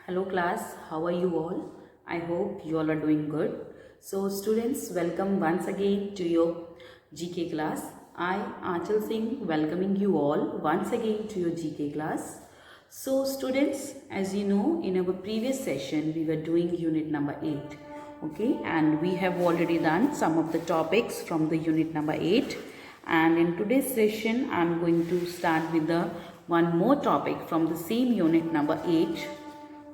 Hello class, how are you all? I hope you all are doing good. So students, welcome once again to your GK class. I, Aanchal Singh, welcoming you all once again to your GK class. So students, as you know, in our previous session, we were doing unit number 8. Okay, and we have already done some of the topics from the unit number 8. And in today's session, I'm going to start with the one more topic from the same unit number 8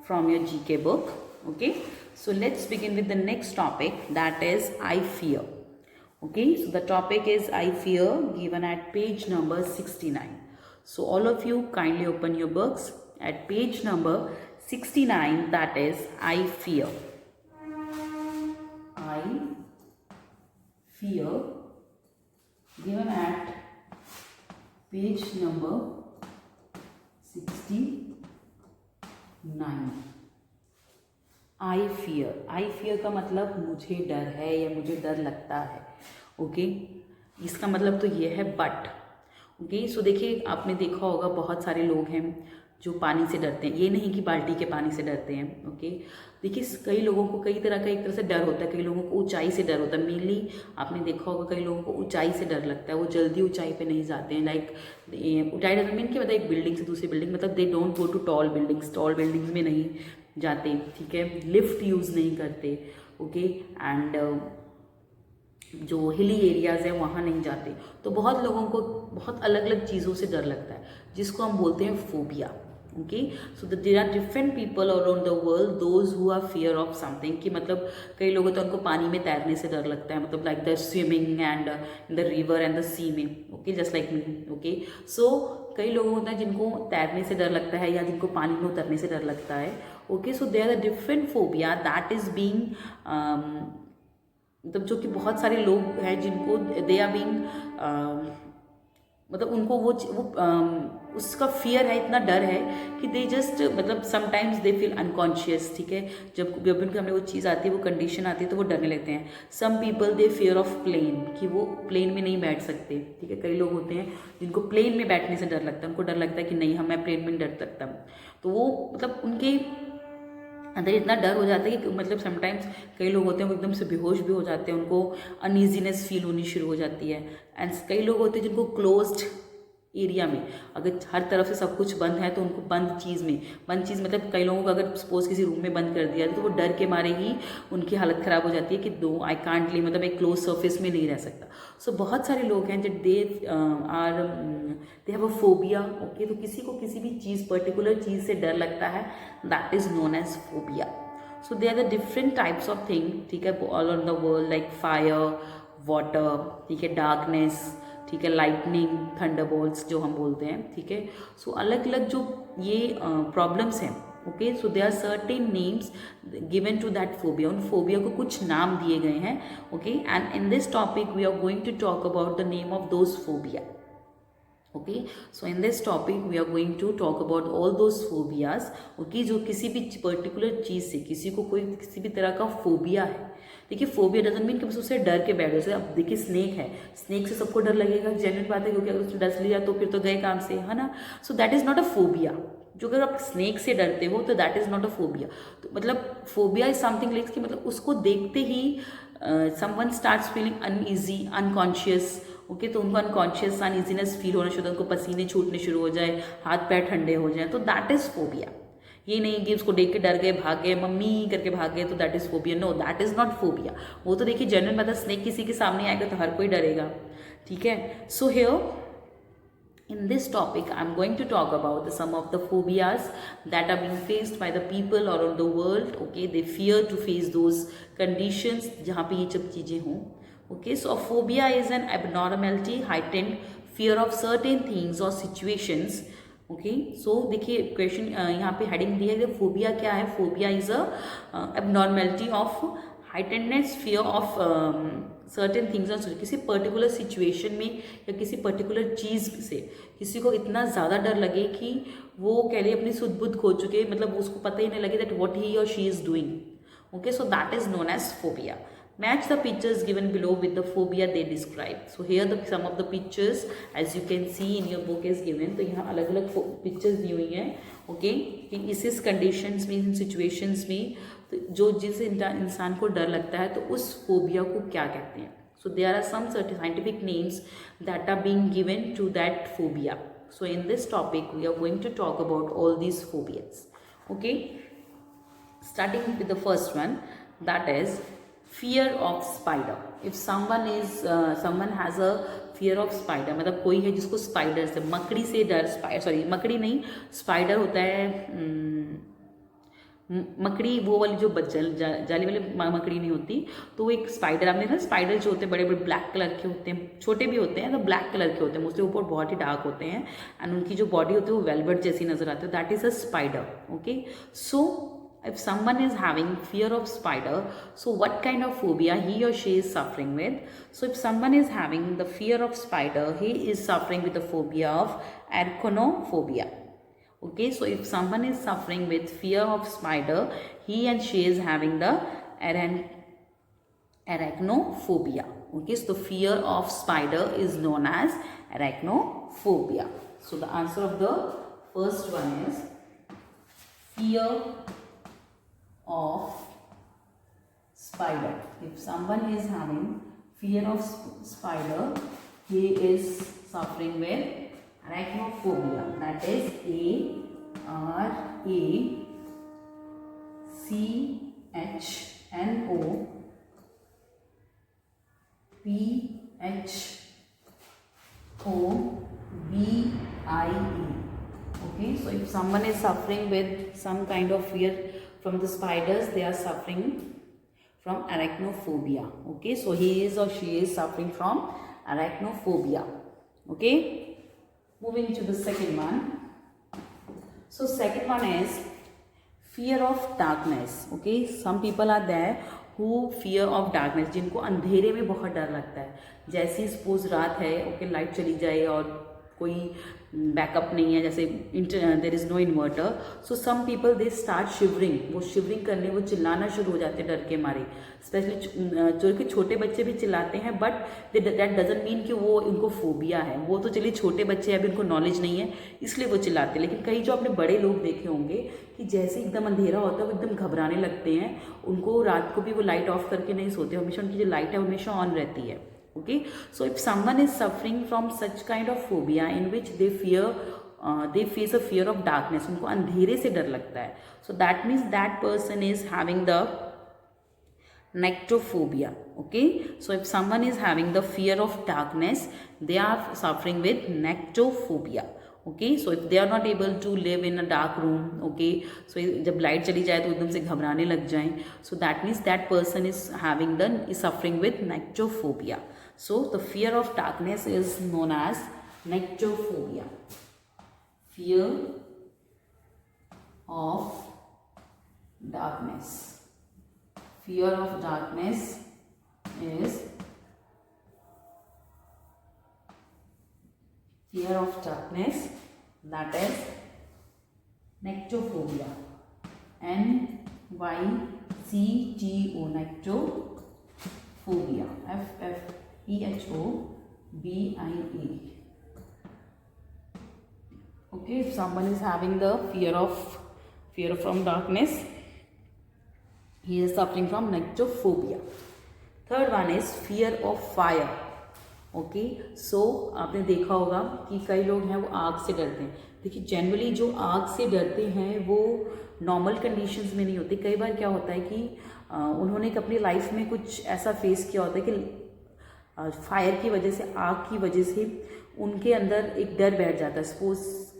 from your GK book. Okay, so let's begin with the next topic, that is I fear. Okay, so the topic is I fear, given at page number 69. So all of you kindly open your books at page number 69, that is I fear. I fear, given at page number 69. I fear का मतलब मुझे डर है या मुझे डर लगता है. ओके, इसका मतलब तो ये है बट. ओके, सो देखिए, आपने देखा होगा बहुत सारे लोग हैं जो पानी से डरते हैं. ये नहीं कि बाल्टी के पानी से डरते हैं. ओके, देखिए कई लोगों को कई तरह का एक तरह से डर होता है. कई लोगों को ऊंचाई से डर होता है. मेनली आपने देखा होगा कई लोगों को ऊंचाई से डर लगता है. वो जल्दी ऊंचाई पे नहीं जाते हैं. लाइक ऊंचाई डजंट मीन कि मतलब एक बिल्डिंग से दूसरी बिल्डिंग, मतलब they don't go to tall buildings में नहीं जाते. ठीक है, लिफ्ट यूज़ नहीं करते. ओके, एंड जो हिली एरियाज़ हैं वहाँ नहीं जाते. तो बहुत लोगों को बहुत अलग अलग चीज़ों से डर लगता है, जिसको हम बोलते हैं phobia. Okay, so there are different people around the world those who are fear of something. कि मतलब कई लोगों तो उनको पानी में तैरने से डर लगता है, मतलब like the swimming and in the river and the sea में. Okay, just like me. Okay, so कई लोग होते हैं जिनको तैरने से डर लगता है या जिनको पानी में उतरने से डर लगता है. Okay, so there are different phobia that is being, मतलब जो कि बहुत सारे लोग हैं जिनको दे आर बीइंग, मतलब उनको वो उसका फियर है, इतना डर है कि दे जस्ट, मतलब समटाइम्स दे फील अनकॉन्शियस. ठीक है, जब उनके सामने वो चीज़ आती है, वो कंडीशन आती है, तो वो डरने लगते हैं. Some people they fear of plane, कि वो प्लेन में नहीं बैठ सकते. ठीक है, कई लोग होते हैं जिनको प्लेन में बैठने से डर लगता है. उनको डर लगता है कि नहीं, मैं प्लेन में नहीं डर सकता. तो वो मतलब उनके अंदर इतना डर हो जाता है कि मतलब समटाइम्स कई लोग होते हैं वो एकदम से बेहोश भी हो जाते हैं. उनको अनईजीनेस फील होनी शुरू हो जाती है. एंड कई लोग होते हैं जिनको क्लोज्ड एरिया में, अगर हर तरफ से सब कुछ बंद है तो उनको बंद चीज़ मतलब कई लोगों को अगर सपोज किसी रूम में बंद कर दिया तो वो डर के मारे ही उनकी हालत ख़राब हो जाती है कि दो आई कांट लिव, मतलब एक क्लोज सर्फेस में नहीं रह सकता. सो बहुत सारे लोग हैं जो they have a phobia. Okay, तो किसी को किसी भी चीज़, पर्टिकुलर चीज़ से डर लगता है, that is known as phobia. So they are the different types of thing. ठीक है, all over the world, like fire, water, ठीक है, डार्कनेस, ठीक है, लाइटनिंग, थंडरबोल्ट्स जो हम बोलते हैं. ठीक है, सो अलग अलग जो ये प्रॉब्लम्स हैं. Okay, so they are certain names given to that phobia. उन फोबिया को कुछ नाम दिए गए हैं. Okay, and in this topic we are going to talk about the name of those phobia. Okay, so in this topic we are going to talk about all those phobias. Okay, जो किसी भी particular चीज़ से किसी को कोई किसी भी तरह का फोबिया है. देखिए, फोबिया डजंट मीन कि बस उससे डर के बैठ जैसे. अब देखिए, स्नेक है, स्नेक से सबको डर लगेगा, जेन्युइन बात है, क्योंकि अगर उसने डस लिया तो फिर तो गए काम से, है ना. सो that is not a phobia. जो अगर आप स्नेक से डरते हो तो that is not a phobia. तो मतलब फोबिया इज समथिंग लाइक कि मतलब उसको देखते ही someone starts feeling uneasy, unconscious. Okay, तो उनको अनकॉन्शियस अनईजीनेस फील होना शुरू, उनको पसीने छूटने शुरू हो जाए, हाथ पैर ठंडे हो जाए, तो दैट इज़ फोबिया. ये नहीं कि उसको देख के डर गए, भाग गए, मम्मी करके भाग गए, तो that is phobia. No, that is not phobia. वो तो देखिए जेन्युइन बात है, स्नेक किसी के सामने आएगा तो हर कोई डरेगा. ठीक है, so here in this topic I'm going to talk about some of the phobias that are being faced by the people around the world. Okay, they fear to face those conditions जहाँ पे ये सब चीज़ें हों. Okay, so a phobia is an abnormality, heightened fear of certain things or situations. Okay, so देखिए question यहाँ पे heading दी है, फोबिया क्या है. Phobia is a abnormality of heightenedness fear of certain things. किसी पर्टिकुलर सिचुएशन में या किसी पर्टिकुलर चीज़ से किसी को इतना ज़्यादा डर लगे कि वो कह लिए अपनी सुध बुध खो चुके, मतलब उसको पता ही नहीं लगे दैट व्हाट ही और she is doing. Okay, so that is known as phobia. Match the pictures given below with the phobia they describe. So here some of the pictures as you can see in your book is given. तो यहाँ अलग अलग pictures दी हुई हैं, okay, कि इस conditions में, इन situations में तो जो जिस इंसान को डर लगता है तो उस फोबिया को क्या कहते हैं. So there are some scientific names that are being given to that phobia. So in this topic we are going to talk about all these phobias. Okay, starting with the first one, that is fear of spider. If someone has a fear of spider, मतलब कोई है जिसको spider से, मकड़ी से डर, sorry मकड़ी नहीं, स्पाइडर होता है मकड़ी, वो वाली जो जाली वाली मकड़ी नहीं होती, तो एक स्पाइडर, आपने देखा स्पाइडर जो होते हैं बड़े बड़े ब्लैक कलर के होते हैं, छोटे भी होते हैं तो ब्लैक कलर के होते हैं, उसके ऊपर बहुत ही डार्क होते हैं एंड उनकी जो बॉडी होती है वो वेलवेट जैसी नजर आती है. That is a spider. Okay, so if someone is having fear of spider, so what kind of phobia he or she is suffering with? So if someone is having the fear of spider, he is suffering with the phobia of arachnophobia. Okay, so if someone is suffering with fear of spider, he and she is having the arachnophobia. Okay, so the fear of spider is known as arachnophobia. So the answer of the first one is fear of spider. If someone is having fear of spider, he is suffering with arachnophobia. That is arachnophobie. Okay, so if someone is suffering with some kind of fear from the spiders, they are suffering from arachnophobia. Okay, so he is or she is suffering from arachnophobia. Okay, moving to the second one. So second one is fear of darkness. Okay, some people are there who fear of darkness, जिनको अंधेरे में बहुत डर लगता है. जैसे suppose रात है, ओके, लाइट चली जाए और कोई बैकअप नहीं है, जैसे there is no inverter, so some people they start shivering, वो शिवरिंग करने, वो चिल्लाना शुरू हो जाते हैं डर के मारे. स्पेशली जो कि छोटे बच्चे भी चिल्लाते हैं, बट दैट डजंट मीन कि वो इनको फोबिया है. वो तो चलिए छोटे बच्चे अभी उनको नॉलेज नहीं है इसलिए वो चिल्लाते हैं, लेकिन कई जो आपने बड़े लोग देखे होंगे कि जैसे एकदम अंधेरा होता है वो एकदम घबराने लगते हैं. उनको रात को भी वो लाइट ऑफ करके नहीं सोते, हमेशा उनकी जो लाइट है हमेशा ऑन रहती है. Okay, so if someone is suffering from such kind of phobia in which they face a fear of darkness, उनको अंधेरे से डर लगता है, so that means that person is having the nectophobia. Okay, so if someone is having the fear of darkness, they are suffering with nectophobia. Okay, so if they are not able to live in a dark room, okay, so जब light चली जाए तो एकदम से घबराने लग जाएं, so that means that person is suffering with nectophobia. So the fear of darkness is known as nectophobia. Fear of darkness. Fear of darkness is that is nectophobia. NYCTO, nectophobia. FFEHOBIA. Okay, if someone is having the fear from darkness, he is suffering from nectophobia. Third one is fear of fire. Okay, so आपने देखा होगा कि कई लोग हैं वो आग से डरते हैं. देखिए जनरली जो आग से डरते हैं वो नॉर्मल कंडीशंस में नहीं होते. कई बार क्या होता है कि उन्होंने अपनी लाइफ में कुछ ऐसा फेस किया होता है कि फायर की वजह से, आग की वजह से उनके अंदर एक डर बैठ जाता है. सपोज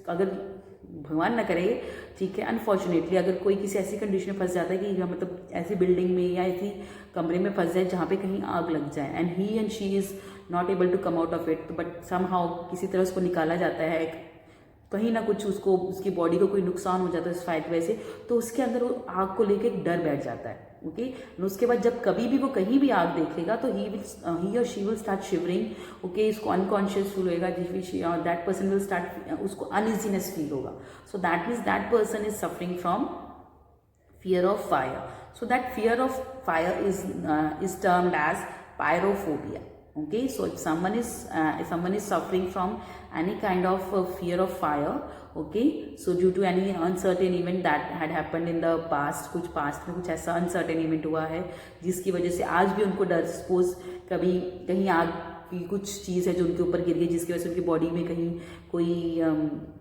अगर भगवान ना करे, ठीक है, अनफॉर्चुनेटली अगर कोई किसी ऐसी कंडीशन में फंस जाता है कि मतलब ऐसी बिल्डिंग में या ऐसी कमरे में फंस जाए जहाँ पे कहीं आग लग जाए and he and she is not able to come out of it, but somehow किसी तरह उसको निकाला जाता है, कहीं ना कुछ उसको, उसकी बॉडी को कोई नुकसान हो जाता है इस फायर की वजह से, तो उसके अंदर वो आग को लेकर एक डर बैठ जाता है. ओके, उसके बाद जब कभी भी वो कहीं भी आग देखेगा तो ही और she will start shivering. Okay, इसको अनकॉन्शियस फील होएगा, दैट पर्सन विल स्टार्ट, उसको अनइजीनेस फील होगा. So that means that person is suffering from fear of fire. So that fear of fire is termed as pyrophobia. Okay, so if someone is suffering from any kind of fear of fire, okay, so due to any uncertain event that had happened in the past, कुछ past में कुछ ऐसा uncertain event हुआ है जिसकी वजह से आज भी उनको डर, सपोज कभी कहीं आग की कुछ चीज़ है जो उनके ऊपर गिर गई जिसकी वजह से उनकी बॉडी में कहीं कोई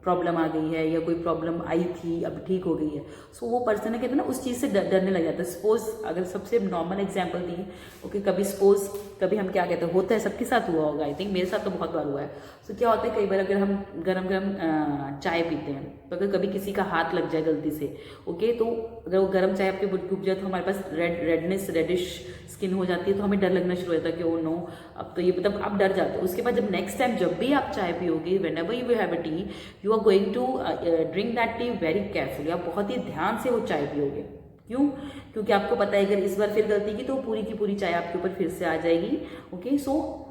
प्रॉब्लम आ गई है या कोई प्रॉब्लम आई थी अब ठीक हो गई है, सो वो पर्सन है कहते हैं ना उस चीज़ से डरने लग जाता है. सपोज अगर सबसे नॉर्मल एग्जांपल दी, ओके, कभी सपोज कभी हम क्या कहते हैं, होता है सबके साथ हुआ होगा, आई थिंक मेरे साथ तो बहुत बार हुआ है. सो क्या होता है कई बार अगर हम गरम गरम चाय पीते हैं तो अगर कभी किसी का हाथ लग जाए गलती से, ओके, तो अगर वो गर्म चाय आपके डूब जाए तो हमारे पास रेडिश स्किन हो जाती है, तो हमें डर लगना शुरू हो जाता है कि ओ नो, अब तो ये मतलब आप डर जाते हो. उसके बाद जब नेक्स्ट टाइम जब भी आप चाय पियोगे, whenever you have a tea, you are going to drink that tea very carefully. आप बहुत ही ध्यान से वो चाय पियोगे. क्यों? क्योंकि आपको पता है अगर इस बार फिर गलती की तो पूरी की पूरी चाय आपके ऊपर फिर से आ जाएगी. ओके, सो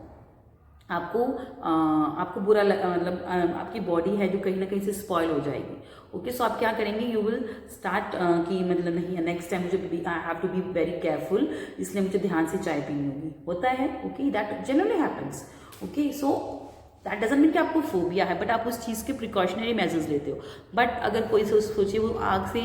आपको बुरा मतलब आपकी बॉडी है जो कहीं ना कहीं से स्पॉइल हो जाएगी. ओके, सो आप क्या करेंगे, यू विल स्टार्ट कि मतलब नहीं, नेक्स्ट टाइम मुझे I have to be very careful, इसलिए मुझे ध्यान से चाय पीनी होगी. होता है, okay, that generally happens. Okay, so that doesn't mean कि आपको फोबिया है, बट आप उस चीज़ के प्रिकॉशनरी मेजर्स लेते हो. बट अगर कोई सोचे वो आग से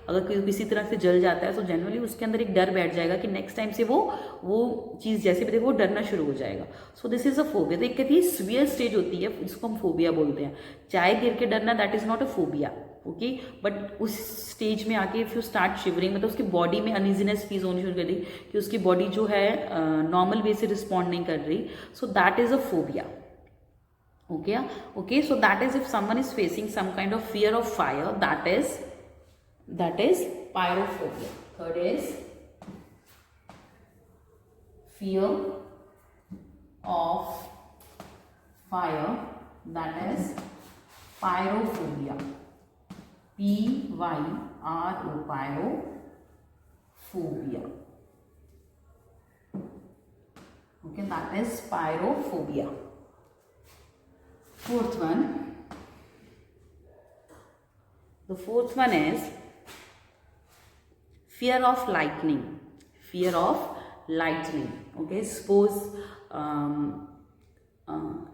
अगर किसी तरह से जल जाता है तो जनरली उसके अंदर एक डर बैठ जाएगा कि नेक्स्ट टाइम से वो चीज़ जैसे भी देखो वो डरना शुरू हो जाएगा. सो दिस इज अ फोबिया. तो एक कहती है सीवियर स्टेज होती है जिसको हम फोबिया बोलते हैं. चाय गिर के डरना that is not a phobia. Okay, but उस स्टेज में आके इफ यू स्टार्ट शिवरिंग, मतलब उसकी बॉडी में अनइजीनेस फील होनी शुरू कर दी कि उसकी बॉडी जो है नॉर्मल वे से रिस्पॉन्ड नहीं कर रही, सो that is a phobia. Okay, so that is if someone is facing some kind of fear of fire, that is pyrophobia. Third is fear of fire, that is pyrophobia. Pyro, pyrophobia. Okay, that is pyrophobia. Fourth one, the fourth one is fear of lightning. Fear of lightning. Okay, suppose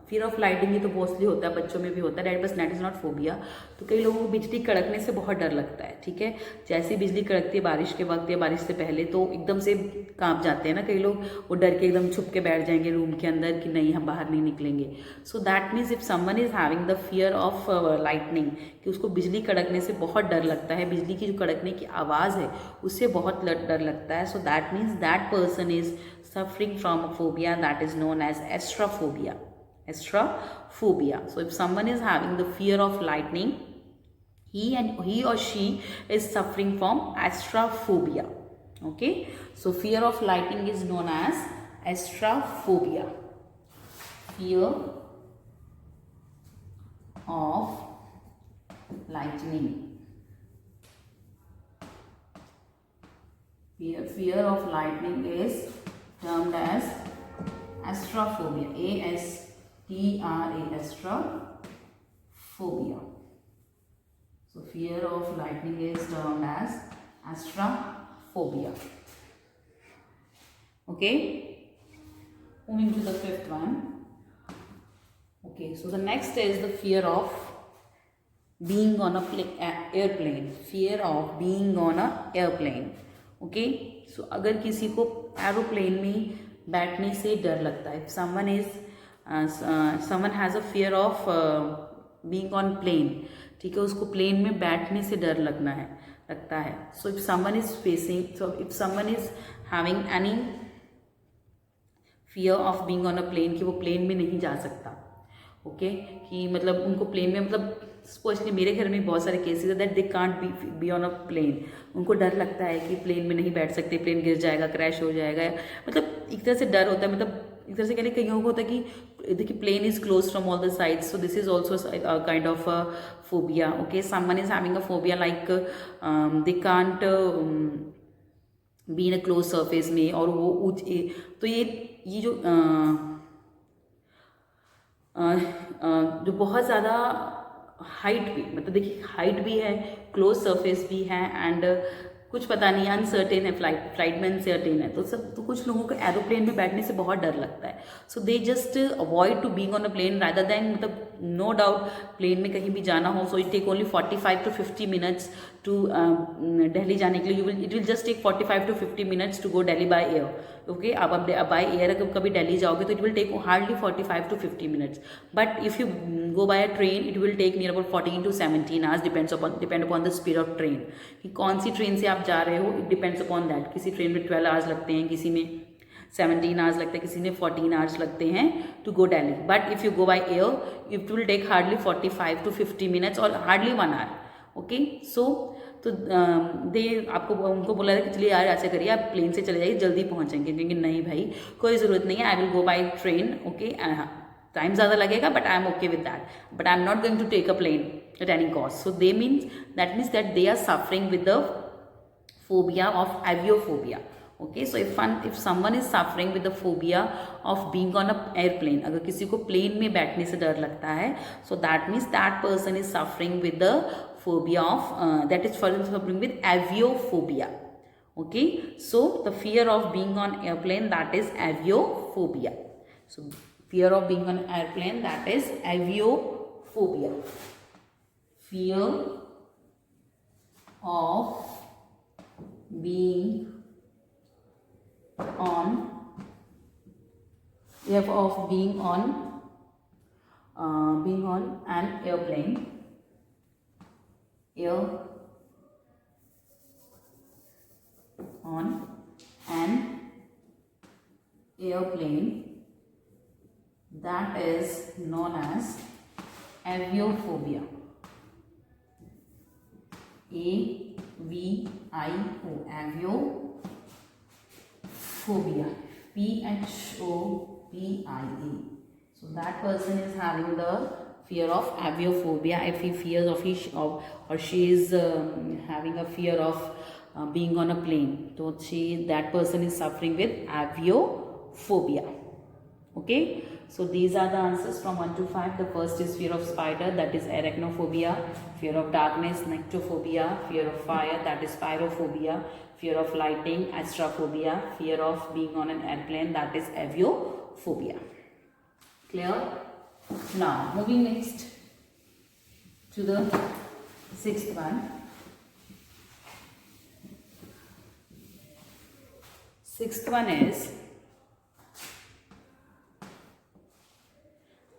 fear of lighting ये तो mostly होता है, बच्चों में भी होता है, that is not phobia. तो कई लोगों को बिजली कड़कने से बहुत डर लगता है. ठीक है, जैसे बिजली कड़कती है बारिश के वक्त या बारिश से पहले तो एकदम से कांप जाते हैं ना कई लोग, वो डर के एकदम छुप के बैठ जाएंगे रूम के अंदर कि नहीं हम बाहर नहीं निकलेंगे. So that means if someone is having the fear of lightning, कि उसको बिजली कड़कने से बहुत डर लगता है, बिजली की जो कड़कने की आवाज़ है उससे बहुत डर लगता है. So that means that person is suffering from a phobia that is known as astrophobia. So if someone is having the fear of lightning, he or she is suffering from astrophobia. Okay, so fear of lightning is known as astrophobia. Fear of lightning. Fear of lightning is termed as astrophobia. Astrophobia. So fear of lightning is termed as astrophobia. Okay, moving to the fifth one. Okay, so the next is the fear of being on a airplane. Fear of being on a airplane. Okay, so अगर किसी को aeroplane में बैठने से डर लगता है, someone has a fear of being on plane, ठीक है, उसको प्लेन में बैठने से डर लगता है. So if someone is having any fear of being on a plane, कि वो प्लेन में नहीं जा सकता. ओके, कि मतलब उनको प्लेन में, मतलब स्पेशली मेरे घर में बहुत सारे केसेस है that they can't be on a plane. उनको डर लगता है कि प्लेन में नहीं बैठ सकते, प्लेन गिर जाएगा, क्रैश हो जाएगा, मतलब एक तरह से डर होता है. मतलब एक तरह से कहने कईयों को होता है कि देखिए plane is close from all the sides, so this is also kind of a phobia. Okay, someone is having a phobia like they can't be in a close surface में, और वो तो ये जो बहुत ज़्यादा हाइट भी, मतलब देखिए हाइट भी है, क्लोज सरफेस भी है, एंड कुछ पता नहीं है, अनसर्टेन है, फ्लाइट में अनसर्टेन है, तो कुछ लोगों को एरोप्लेन में बैठने से बहुत डर लगता है. So they just avoid to being on a plane rather than, मतलब नो डाउट प्लेन में कहीं भी जाना हो, so it take only 45 to 50 minutes to Delhi जाने के लिए. It will just take 45 to 50 minutes to go Delhi by air. Okay, आप बाय एयर अगर कभी दिल्ली जाओगे तो it will take hardly 45 to 50 minutes. But if you go by a train it will take near about 14 to 17 hours, depend upon the speed of train, कि कौन सी train से आप जा रहे हो. It depends upon that. किसी train में 12 आवर्स लगते हैं, किसी में 17 आवर्स लगते हैं, किसी में 14 आवर्स लगते हैं to go Delhi. But if you go by air it will take hardly 45 to 50 minutes और हार्डली 1 आवर. ओके, सो तो दे आपको उनको बोला था कि चलिए यार ऐसे करिए, आप प्लेन से चले जाइए, जल्दी पहुंचेंगे. क्योंकि नहीं भाई, कोई ज़रूरत नहीं है, I will go by train. Okay, time ज़्यादा लगेगा but I am okay with that, but I am not going to take a plane at any cost. So they means that they are suffering with the phobia of aviophobia. Okay, so if someone is suffering with the phobia of being on a airplane, अगर किसी को plane में बैठने से डर लगता है, so that means that person is suffering with the phobia of that is suffering with aviophobia. Okay, so the fear of being on airplane, that is aviophobia. So fear of being on airplane, that is aviophobia. Fear of being on an airplane, that is known as aviophobia. AVIO, aviophobia, PHOBIA. So that person is having the fear of aviophobia. If he fears of or she is having a fear of being on a plane, so that person is suffering with aviophobia. Okay, so these are the answers from 1 to 5. The first is fear of spider, that is arachnophobia. Fear of darkness, nyctophobia. Fear of fire, that is pyrophobia. Fear of lighting, astrophobia. Fear of being on an airplane, that is aviophobia. Clear? Now moving next to the sixth one. Sixth one is,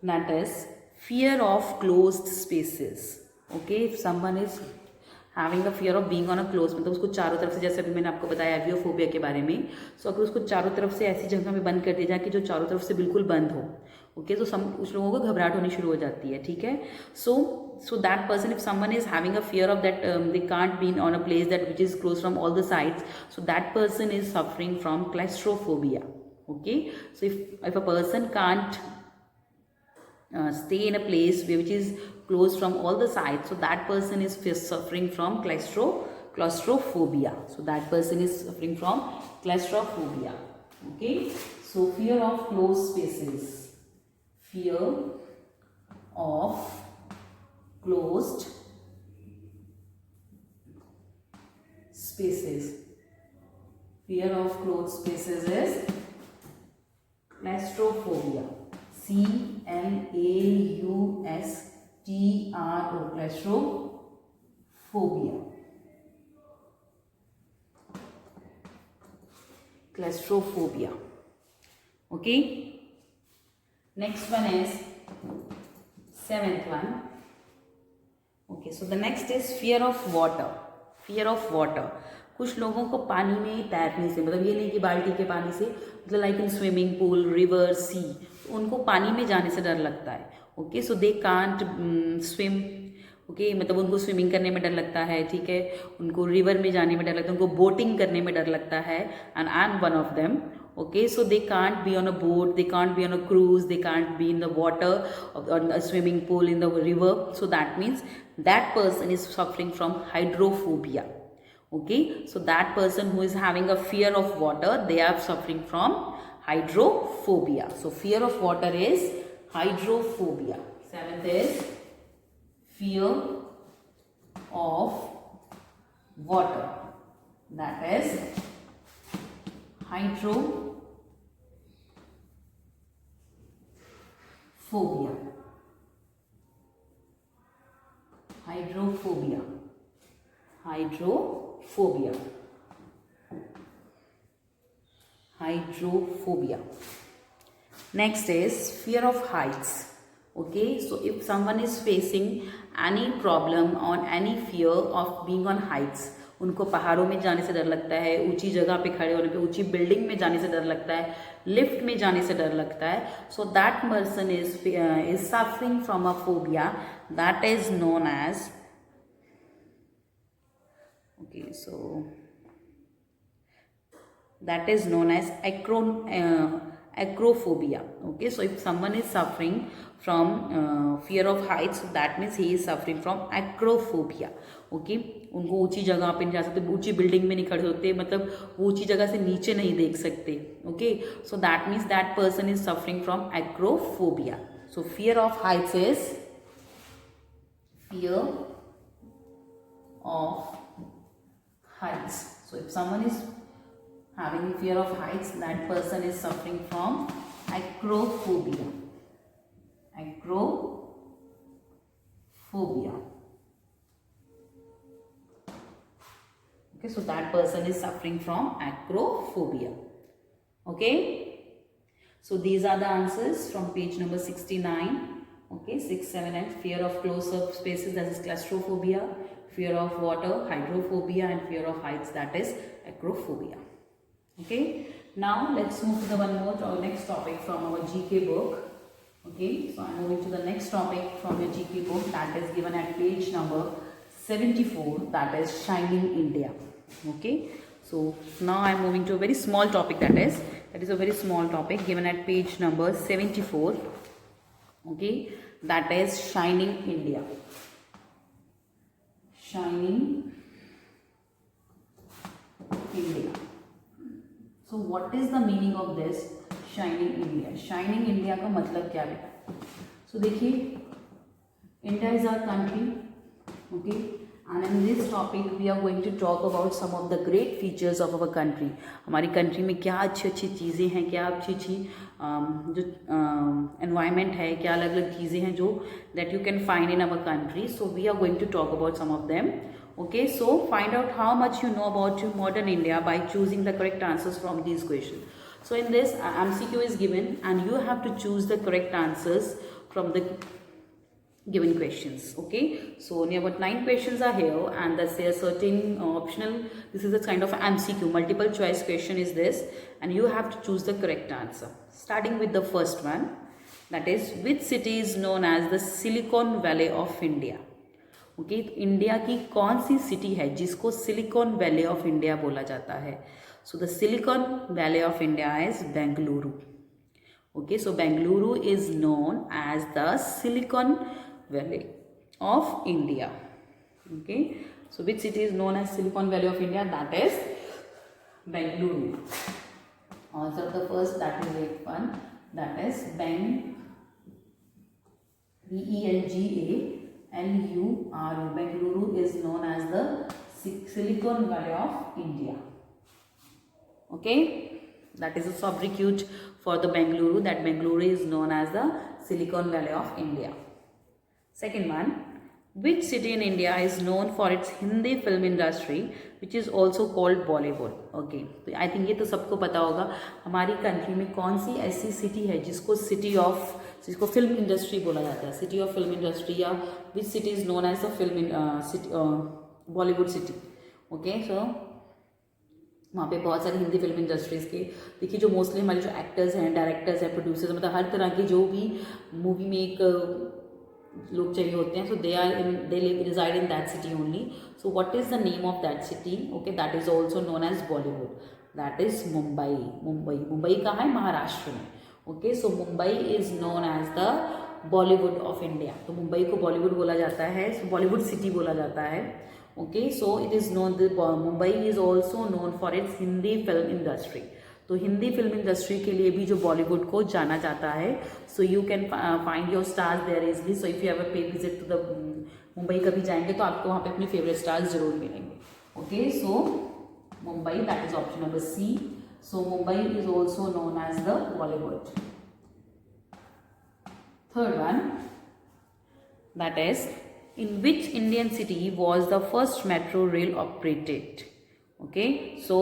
that is fear of closed spaces. Okay, if someone is having a fear of being on a closed, मतलब उसको चारों तरफ से, जैसे अभी मैंने आपको बताया एवियोफोबिया के बारे में, सो अगर उसको चारों तरफ से ऐसी जगह में बंद कर दिया जाए कि जो चारों तरफ से बिल्कुल बंद हो. ओके, तो कुछ लोगों को घबराहट होनी शुरू हो जाती है. ठीक है, so that person, if someone is having a fear of that they can't be on a place that which is close from all the sides, so that person is suffering from claustrophobia. Okay, so if a person can't stay in a place which is closed from all the sides, so that person is suffering from claustrophobia. So that person is suffering from claustrophobia. Okay, so fear of closed spaces, fear of closed spaces, fear of closed spaces is claustrophobia. CLAUSTRO, claustrophobia. Claustrophobia. Okay, next one is seventh one. Okay, so the next is fear of water. Fear of water, कुछ लोगों को पानी में तैरने से, मतलब ये नहीं कि बाल्टी के पानी से, मतलब like in swimming pool, river, sea, उनको पानी में जाने से डर लगता है. Okay, so they can't swim. Okay, मतलब उनको स्विमिंग करने में डर लगता है. ठीक है, उनको रिवर में जाने में डर लगता है, उनको बोटिंग करने में डर लगता है, and I am one of them. Okay, so they can't be on a boat, they can't be on a cruise, they can't be in the water or a swimming pool in the river. So that means that person is suffering from hydrophobia. Okay, so that person who is having a fear of water, they are suffering from hydrophobia. So fear of water is hydrophobia. Seventh is fear of water. that is hydrophobia. Hydrophobia. Hydrophobia. Hydrophobia. Next is fear of heights. Okay, so if someone is facing any problem or any fear of being on heights, उनको पहाड़ों में जाने से डर लगता है, ऊंची जगह पे खड़े होने पे, ऊंची बिल्डिंग में जाने से डर लगता है, लिफ्ट में जाने से डर लगता है, so that person is suffering from a phobia that is known as, okay, so that is known as acrophobia. Okay, so if someone is suffering from fear of heights, that means he is suffering from acrophobia. Okay, उनको ऊंची जगह पे नहीं जा सकते, ऊंची building में नहीं खड़े होते, मतलब वो ऊंची जगह से नीचे नहीं देख सकते. Okay, so that means that person is suffering from acrophobia. So fear of heights is fear of heights. So if someone is having fear of heights, that person is suffering from acrophobia. Acrophobia. Okay, so that person is suffering from acrophobia. Okay, so these are the answers from page number 69. Okay, 6, 7 and fear of close-up spaces, that is claustrophobia, fear of water, hydrophobia, and fear of heights, that is acrophobia. Okay, now let's move to the one more or next topic from our GK book. Okay, so I'm moving to the next topic from your GK book, that is given at page number 74, that is Shining India. Okay, so now I'm moving to a very small topic, that is a very small topic given at page number 74. Okay, that is Shining India. Shining India. So what is the meaning of this Shining India? Shining India का मतलब क्या है? So देखिए, India is our country, okay, and in this topic we are going to talk about some of the great features of our country. हमारी country में क्या अच्छी अच्छी चीज़ें हैं, क्या अच्छी अच्छी जो environment है, क्या अलग अलग चीज़ें हैं जो that you can find in our country. So we are going to talk about some of them. Okay, so find out how much you know about modern India by choosing the correct answers from these questions. So in this MCQ is given and you have to choose the correct answers from the given questions. Okay, so only about 9 questions are here and there's a certain optional, this is a kind of MCQ, multiple choice question is this, and you have to choose the correct answer. Starting with the first one, that is, which city is known as the Silicon Valley of India? Okay, India की कौन सी city है जिसको silicon Valley of India बोला जाता है? So the Silicon Valley of India is Bengaluru. Okay, so Bengaluru is known as the Silicon Valley of India. Okay, so which city is known as Silicon Valley of India? That is Bengaluru. Answer the first, that is very fun, that is BENGALURU. Bengaluru is known as the Silicon Valley of India. Okay, that is a subterfuge for the Bengaluru, that Bengaluru is known as the Silicon Valley of India. Second one, which city in India is known for its Hindi film industry, which is also called Bollywood? Okay, तो I think ये तो सबको पता होगा, हमारी country में कौन सी ऐसी सिटी है जिसको जिसको फिल्म इंडस्ट्री बोला जाता है, सिटी ऑफ फिल्म इंडस्ट्री, या which city is known as the Bollywood city. Okay, so वहाँ पे बहुत सारी हिंदी फिल्म इंडस्ट्रीज़ के, देखिए जो मोस्टली हमारे जो एक्टर्स हैं, डायरेक्टर्स हैं, प्रोड्यूसर्स, मतलब हर तरह के जो भी मूवी में एक लोग चाहिए होते हैं, so they reside in that city only. So what is the name of that city? Okay, that is also known as Bollywood, that is Mumbai. Mumbai कहाँ है? महाराष्ट्र में. Okay, so Mumbai is known as the Bollywood of India. तो मुंबई को बॉलीवुड बोला जाता है, सो Bollywood city बोला जाता है. Okay, so it is known, Mumbai is also known for its Hindi film industry. तो हिंदी फिल्म इंडस्ट्री के लिए भी जो बॉलीवुड को जाना जाता है, so you can find your stars there easily. So if you ever pay visit to the Mumbai कभी जाएंगे तो आपको वहाँ पे अपने फेवरेट स्टार्स जरूर मिलेंगे. Okay, so Mumbai, that is option number C. So Mumbai is also known as the Bollywood. Third one, that is, in which Indian city was the first metro rail operated? Okay, so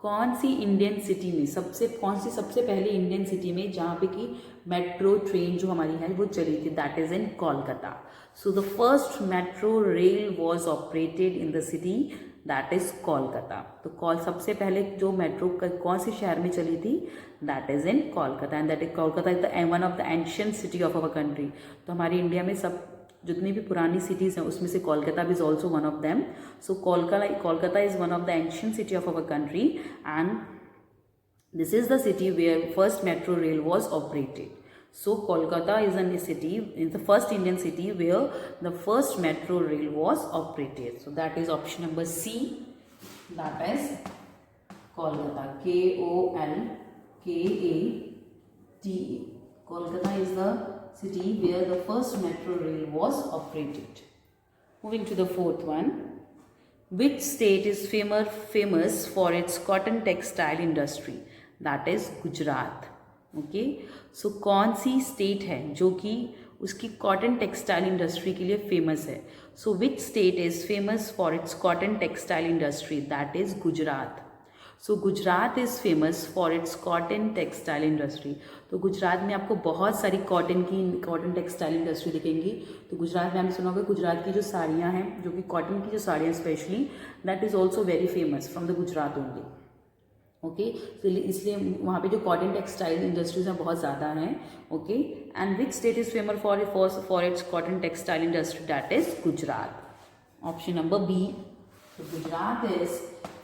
कौन सी Indian city में सबसे पहले Indian city में जहाँ पे कि metro train जो हमारी है वो चली थी, that is in Kolkata. So the first metro rail was operated in the city, that is Kolkata. तो सबसे पहले जो मेट्रो कौन से शहर में चली थी, that is in Kolkata. And that is Kolkata is the one of the ancient city of our country. तो हमारी इंडिया में सब जितनी भी पुरानी सिटीज हैं उसमें से कोलकाता भी is also one of them. So Kolkata is one of the ancient city of our country and this is the city where first metro rail was operated. So Kolkata is a city, is the first Indian city where the first metro rail was operated. So that is option number C, that is Kolkata, Kolkata. Kolkata is the city where the first metro rail was operated. Moving to the fourth one, which state is famous for its cotton textile industry? That is Gujarat. Okay, so कौन सी state है जो कि उसकी cotton textile industry के लिए famous है? So which state is famous for its cotton textile industry? That is Gujarat. So Gujarat is famous for its cotton textile industry. तो गुजरात में आपको बहुत सारी कॉटन टेक्सटाइल इंडस्ट्री दिखेंगी. तो गुजरात में आपने सुना होगा गुजरात की जो साड़ियाँ हैं, जो कि कॉटन की जो साड़ियाँ specially, that is also very famous from the Gujarat only. Okay, तो इसलिए वहाँ पे जो कॉटन टेक्सटाइल इंडस्ट्रीज हैं बहुत ज़्यादा हैं. Okay, and which state is famous for its cotton textile industry? That is Gujarat. Option number B. Gujarat is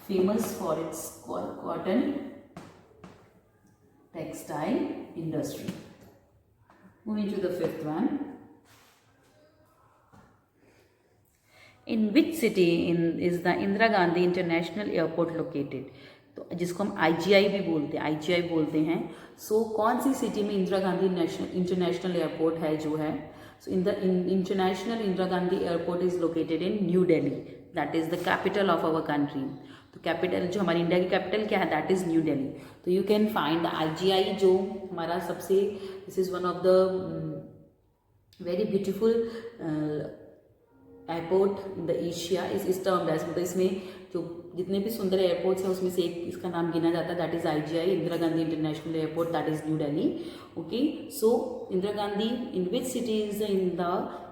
famous for its cotton textile industry. Moving to the fifth one, in which city is the Indira Gandhi international airport located? तो जिसको हम IGI भी बोलते हैं. सो कौन सी city में Indira Gandhi international airport है जो है? So international Indira Gandhi airport is located in New Delhi, that is the capital of our country. तो कैपिटल जो हमारी इंडिया की कैपिटल क्या है, दैट इज न्यू दिल्ली. तो you can find the IGI जो हमारा सबसे, this is one of the very beautiful airport in the Asia. इस टर्म मतलब इसमें जो जितने भी सुंदर एयरपोर्ट्स हैं उसमें से एक इसका नाम गिना जाता है, that is IGI, Indira Gandhi international Airport, that is new Delhi. Okay, so Indira Gandhi, in which city is in the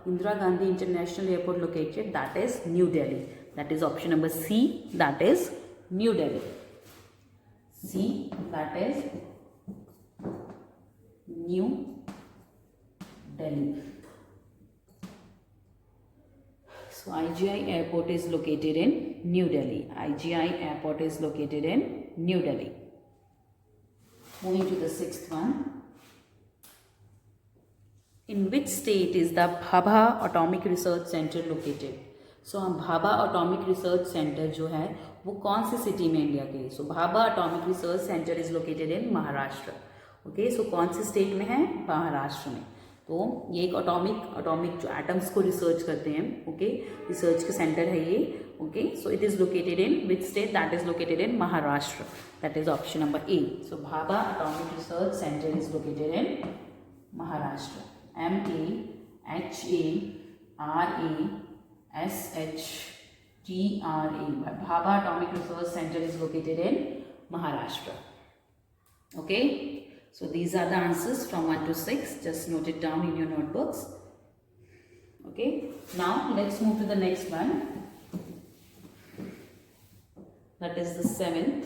Indira Gandhi international airport located? That is new Delhi. That is option number C, that is new Delhi. C, that is new Delhi. So IGI airport is located in New Delhi. IGI airport is located in New Delhi. Moving to the sixth one. In which state is the Bhabha Atomic Research Center located? So Bhabha Atomic Research Center जो है वो कौन सी city में India के? So Bhabha Atomic Research Center is located in Maharashtra. Okay, so कौन सी state में है? महाराष्ट्र में. तो ये एक अटोमिक जो एटम्स को रिसर्च करते हैं, ओके, रिसर्च का सेंटर है ये. Okay, so it is located in which state? That is located in Maharashtra. That is option number A. So Bhabha atomic research centre is located in Maharashtra. MAHARASHTRA. Bhabha atomic research centre is located in Maharashtra. Okay, so these are the answers from 1 to 6. Just note it down in your notebooks. Okay, now let's move to the next one, that is the 7th.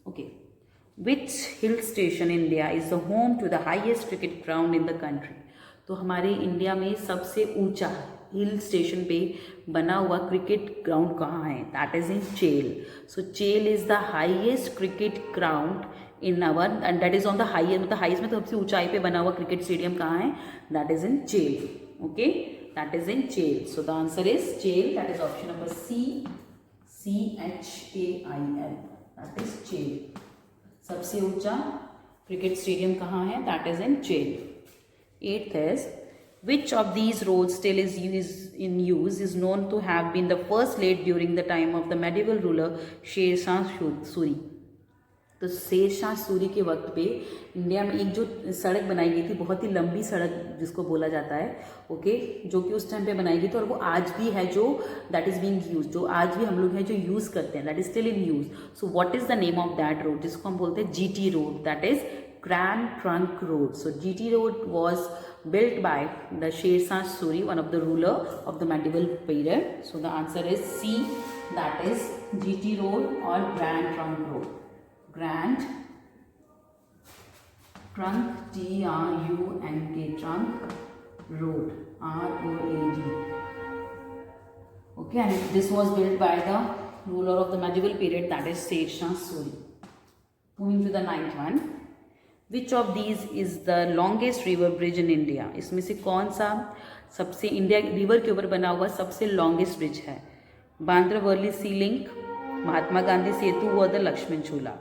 Okay, which hill station in India is the home to the highest cricket ground in the country? तो हमारे India में सबसे ऊंचा hill station पे बना हुआ cricket ground कहाँ है? That is in Chail. So Chail is the highest cricket ground in our, and that is on the highest, मतलब हाईएस्ट में सबसे ऊंचाई पे बना हुआ क्रिकेट स्टेडियम कहाँ है? दैट इज इन चेल. Okay, that is in Chail. So the answer is Chail. That is option number C, CHAIL. That is Chail. सबसे ऊंचा क्रिकेट स्टेडियम कहाँ है? दैट इज इन चेल. 8th is Which of these roads still is in use is known to have been the first laid during the time of the medieval ruler Sher Shah Suri? तो शेर शाह सूरी के वक्त पे India में एक जो सड़क बनाई गई थी, बहुत ही लंबी सड़क जिसको बोला जाता है, ओके, जो कि उस टाइम पे बनाई गई थी और वो आज भी है, जो दैट इज बीइंग यूज, जो आज भी हम लोग हैं जो यूज करते हैं, that is still in use. So what is the name of that road, जिसको हम बोलते हैं GT road, that is grand trunk road. So GT road was built by the Sher Shah Suri, one of the ruler of the medieval period. So the answer is C, that is GT road or Grand Trunk Road. Grand Trunk, T-R-U-N-K, Trunk Road, R-O-A-D. Okay, and this was built by the ruler of the medieval period, that is Sher Shah Suri. Moving to the ninth one. Which of these is the longest river bridge in India? इसमें से कौन सा सबसे India river के ऊपर बना हुआ सबसे लॉन्गेस्ट ब्रिज है? बांद्रा वर्ली सी लिंक, महात्मा गांधी सेतु और द लक्ष्मण झूला.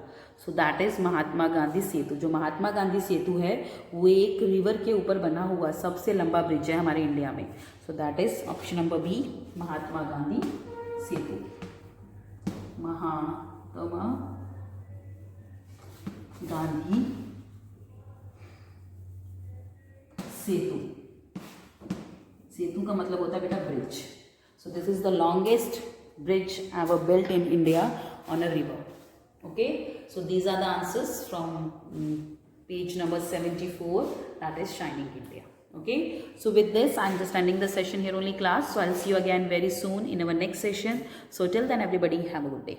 सो दैट इज महात्मा गांधी सेतु. जो महात्मा गांधी सेतु है वो एक रिवर के ऊपर बना हुआ सबसे लंबा ब्रिज है हमारे इंडिया में. So that is option number B, Mahatma Gandhi Setu. Mahatma Gandhi Setu. सेतु का मतलब होता है बेटा bridge. So this is the longest bridge ever built in India on a river. Okay, so these are the answers from page number 74, that is Shining India. Okay, so with this I'm just ending the session here only, class. So I'll see you again very soon in our next session. So till then everybody have a good day.